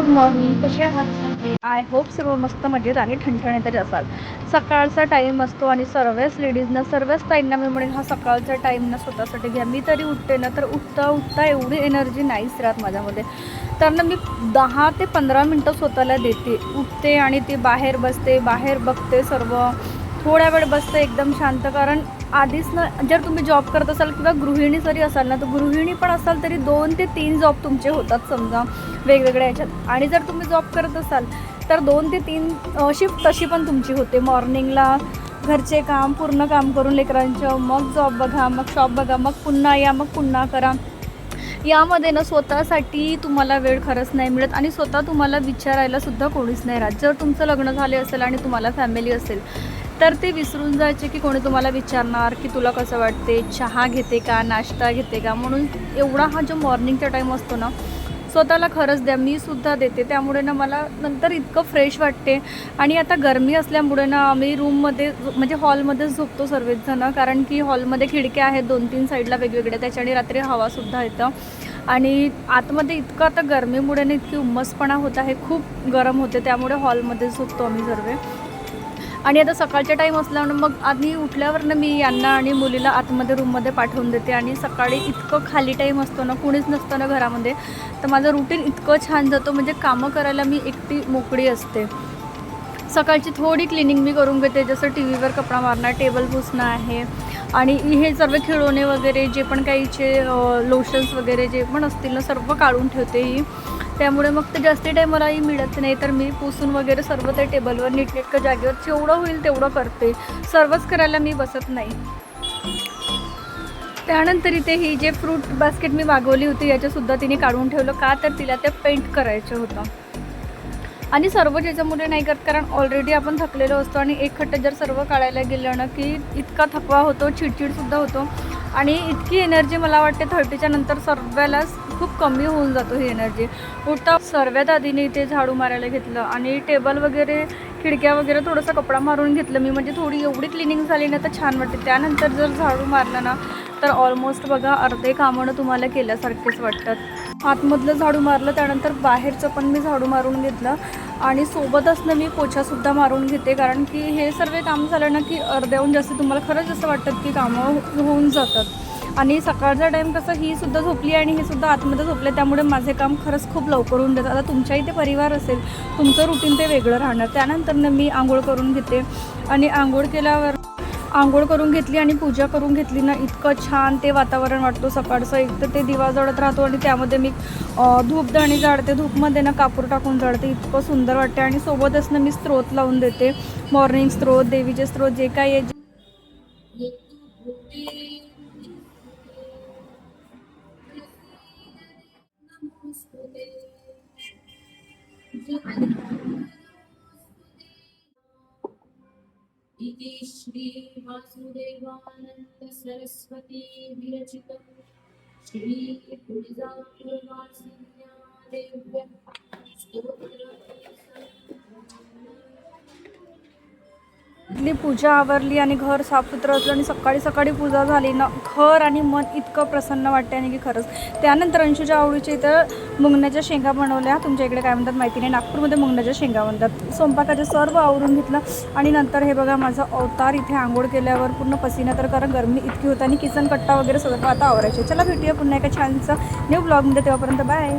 Good morning, कसे आहात? I hope सर्व मस्त मजेत आणि ठणठणीत असाल. सकाळचा टाईम असतो आणि सर्वच लेडीजना सर्वच ताईंना मी म्हणेन हा सकाळचा टाईम ना स्वतःसाठी घ्या. मी तरी उठते ना तर उठता उठता एवढी एनर्जी नाहीच राहत माझ्यामध्ये. तर ना मी 10 ते 15 मिनटं स्वतःला देते. उठते आणि ती बाहेर बसते, बाहेर बघते सर्व. थोड्या वेळ बसते एकदम शांत. कारण आधीच ना जर तुम्ही जॉब करत असाल किंवा गृहिणी जरी असाल ना, तर गृहिणी पण असाल तरी 2 ते 3 जॉब तुमचे होतात समजा वेगवेगळ्या ह्याच्यात. आणि जर तुम्ही जॉब करत असाल तर 2 ते 3 शिफ्ट तशी पण तुमची होते. मॉर्निंगला घरचे काम पूर्ण काम करून लेकरांचं, मग जॉब बघा, मग शॉप बघा, मग पुन्हा या, मग पुन्हा करा. यामध्ये ना स्वतःसाठी तुम्हाला वेळ खरंच नाही मिळत आणि स्वतः तुम्हाला विचारायलासुद्धा कोणीच नाही राहत. जर तुमचं लग्न झाले असेल आणि तुम्हाला फॅमिली असेल तर ते विसरून जायचे की कोणी तुम्हाला विचारणार की तुला कसं वाटते, चहा घेते का, नाश्ता घेते का. म्हणून एवढा हा जो मॉर्निंगचा टाईम असतो ना स्वतःला खरंच द्या. मी सुद्धा देते. त्यामुळे ना मला नंतर इतकं फ्रेश वाटते. आणि आता गरमी असल्यामुळे ना आम्ही रूममध्ये म्हणजे हॉलमध्येच झोपतो सर्वजण. कारण की हॉलमध्ये खिडक्या आहेत 2-3 साईडला वेगवेगळ्या, त्याच्याने रात्री हवासुद्धा येतं. आणि आतमध्ये इतकं आता गरमीमुळे ना इतकी उमसपणा होत आहे, खूप गरम होते. त्यामुळे हॉलमध्येच झोपतो आम्ही सर्व. आणि आता सकाळचा टाईम असल्यामुळे मग आधी उठल्यावरनं मी यांना आणि मुलीला आतमध्ये रूममध्ये पाठवून देते. आणि सकाळी इतकं खाली टाईम असतो ना, कुणीच नसतं ना घरामध्ये, तर माझं रुटीन इतकं छान जातो. म्हणजे कामं करायला मी एकटी मोकळी असते. सकाळची थोडी क्लिनिंग मी करून घेते, जसं टी व्हीवर कपडा मारणं, टेबल पुसणं आहे आणि हे सर्व खिळोणे वगैरे जे पण काहीचे लोशन्स वगैरे जे पण असतील ना सर्व काढून ठेवते ही. त्यामुळे मग ते जास्ती टाईम मलाही मिळत नाही. तर मी पुसून वगैरे सर्व ते टेबलवर नीटनेटकं जागेवर जेवढं होईल तेवढं करते. सर्वच करायला मी बसत नाही. त्यानंतर इथे ही जे फ्रूट बास्केट मी मागवली होती याच्यासुद्धा तिने काढून ठेवलं. का तर तिला ते पेंट करायचं होतं. आणि सर्व ज्याच्यामुळे नाही करत, कारण ऑलरेडी आपण थकलेलो असतो आणि एकखट्ट जर सर्व काढायला गेलं ना की इतका थकवा होतो, चिडचिडसुद्धा होतो. आणि इतकी एनर्जी मला वाटते 30च्या नंतर सर्वालाच खूप कमी होऊन जातो ही एनर्जी. उठता सर्वात आधीने इथे झाडू मारायला घेतलं आणि टेबल वगैरे खिडक्या वगैरे थोडंसं कपडा मारून घेतलं मी. म्हणजे थोडी एवढी क्लिनिंग झाली ना तर छान वाटते. त्यानंतर जर झाडू मारलं ना तर ऑलमोस्ट बघा अर्धे कामं तुम्हाला केल्यासारखेच वाटतात. आतमधलं झाडू मारलं, त्यानंतर बाहेरचं पण मी झाडू मारून घेतलं आणि सोबतच ना मी पोछासुद्धा मारून घेते. कारण की हे सर्व काम झालं ना की अर्ध्याहून जास्त तुम्हाला खरंच असं वाटतं की कामं होऊन जातात. आणि सकाळचा टाईम कसं ही सुद्धा झोपली आणि हे सुद्धा आतमध्ये झोपले, त्यामुळे माझे काम खरंच खूप लवकर होऊन जातात. आता तुमच्या इथे परिवार असेल, तुमचं रुटीन ते वेगळं राहणार. त्यानंतर मी आंघोळ करून घेते आणि आंघोळ करून घेतली आणि पूजा करून घेतली ना, इतकं छान ते वातावरण वाटतो सकाळचं. एक तर ते दिवा जळत राहतो आणि त्यामध्ये मी धूपदाणी जाळते. धूपमध्ये ना कापूर टाकून जाळते, इतकं सुंदर वाटते. आणि सोबतच ना मी स्तोत्र लावून देते, मॉर्निंग स्तोत्र, देवीचे स्तोत्र जे काही आहे. इति श्री वासुदेवानंद सरस्वती विरचित श्री तुळजापूरवासिन्या स्तोत्र. आपली पूजा आवरली आणि घर साफसुथरं असलं आणि सकाळी सकाळी पूजा झाली ना, घर आणि मन इतकं प्रसन्न वाटते आणि की खरंच. त्यानंतर अंशूच्या आवडीच्या इथं मुंगण्याच्या शेंगा बनवल्या. तुमच्या इकडे काय म्हणतात माहिती नाही, नागपूरमध्ये मुंगण्याच्या शेंगा म्हणतात. स्वयंपाकाचे सर्व आवरून घेतलं आणि नंतर हे बघा माझा अवतार इथे आंघोळ केल्यावर पूर्ण पसीना. तर कारण गरमी इतकी होती आणि किचन कट्टा वगैरे सगळं आता आवरायचे. चला भेटूया पुन्हा एका छानसा न्यू ब्लॉगमध्ये. तेव्हापर्यंत बाय.